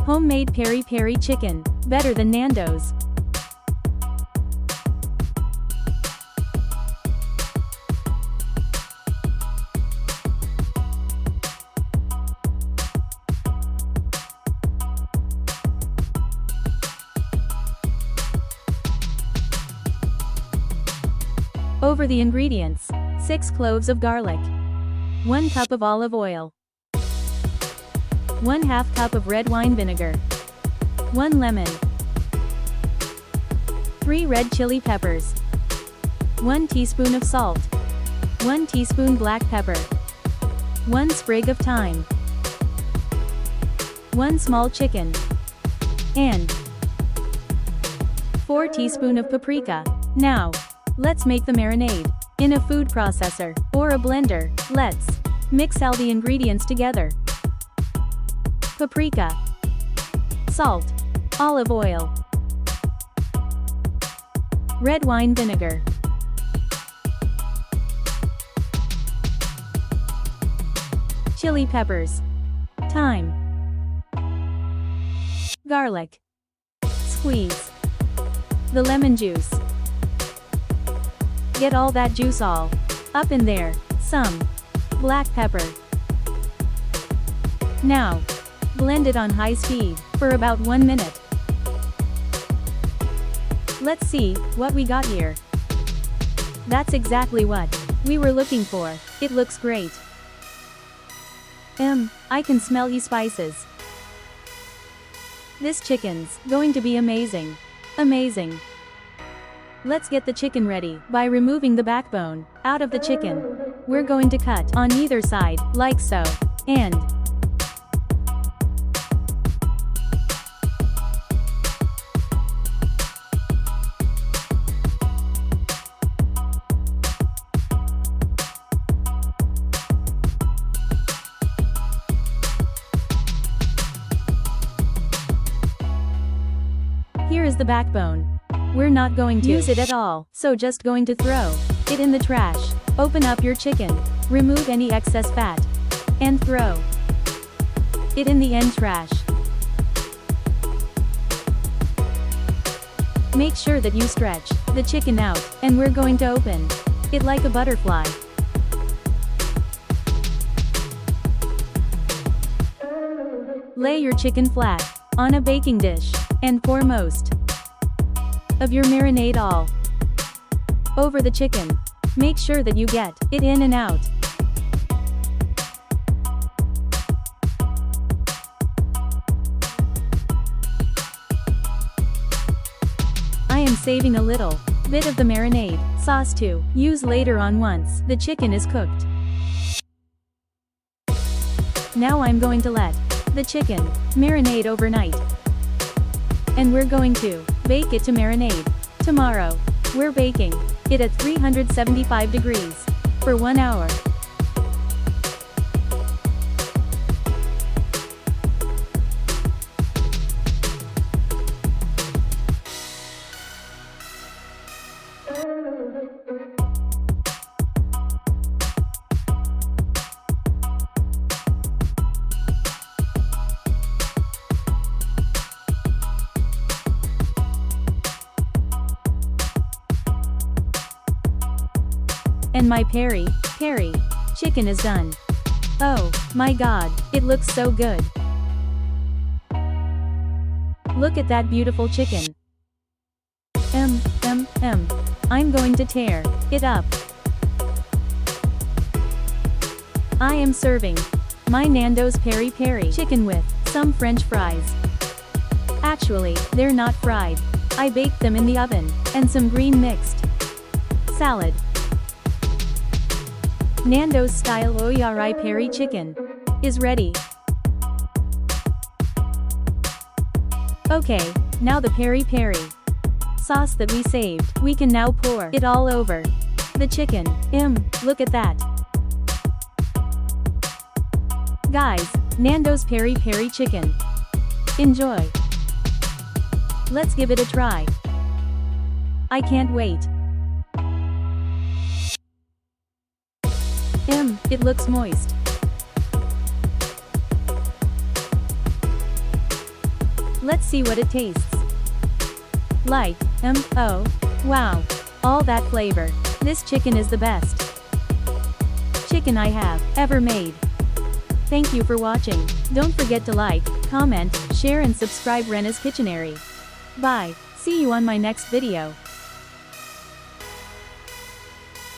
Homemade Peri Peri Chicken, better than Nando's. Over the ingredients: 6 cloves of garlic, 1 cup of olive oil, 1/2 cup of red wine vinegar, 1 lemon, 3 red chili peppers, 1 teaspoon of salt, 1 teaspoon black pepper, 1 sprig of thyme, 1 small chicken, and 4 teaspoons of paprika. Now, let's make the marinade. In a food processor or a blender, let's mix all the ingredients together. Paprika, salt, olive oil, red wine vinegar, chili peppers, thyme, garlic. Squeeze the lemon juice. Get all that juice all up in there. Some black pepper. Now, blend it on high speed for about 1 minute. Let's see what we got here. That's exactly what we were looking for. It looks great. I can smell the spices. This chicken's going to be amazing. Amazing. Let's get the chicken ready by removing the backbone out of the chicken. We're going to cut on either side, like so. And here is the backbone. We're not going to use it at all, so just going to throw it in the trash. Open up your chicken, remove any excess fat, and throw it in the end trash. Make sure that you stretch the chicken out, and we're going to open it like a butterfly. Lay your chicken flat on a baking dish, and pour most of your marinade all over the chicken. Make sure that you get it in and out. I am saving a little bit of the marinade sauce to use later on once the chicken is cooked. Now I'm going to let the chicken marinate overnight. And we're going to bake it to marinade. Tomorrow, we're baking it at 375 degrees for 1 hour. And my Peri Peri chicken is done. Oh my god, it looks so good. Look at that beautiful chicken. I'm going to tear it up. I am serving my Nando's Peri Peri chicken with some French fries. Actually, they're not fried. I baked them in the oven, and some green mixed salad. Nando's style Peri Peri chicken is ready. Okay, now the Peri Peri sauce that we saved, we can now pour it all over the chicken. Look at that. Guys, Nando's Peri Peri chicken. Enjoy. Let's give it a try. I can't wait. It looks moist. Let's see what it tastes like. Oh, wow. All that flavor. This chicken is the best chicken I have ever made. Thank you for watching. Don't forget to like, comment, share and subscribe Renas Kitchenary. Bye. See you on my next video.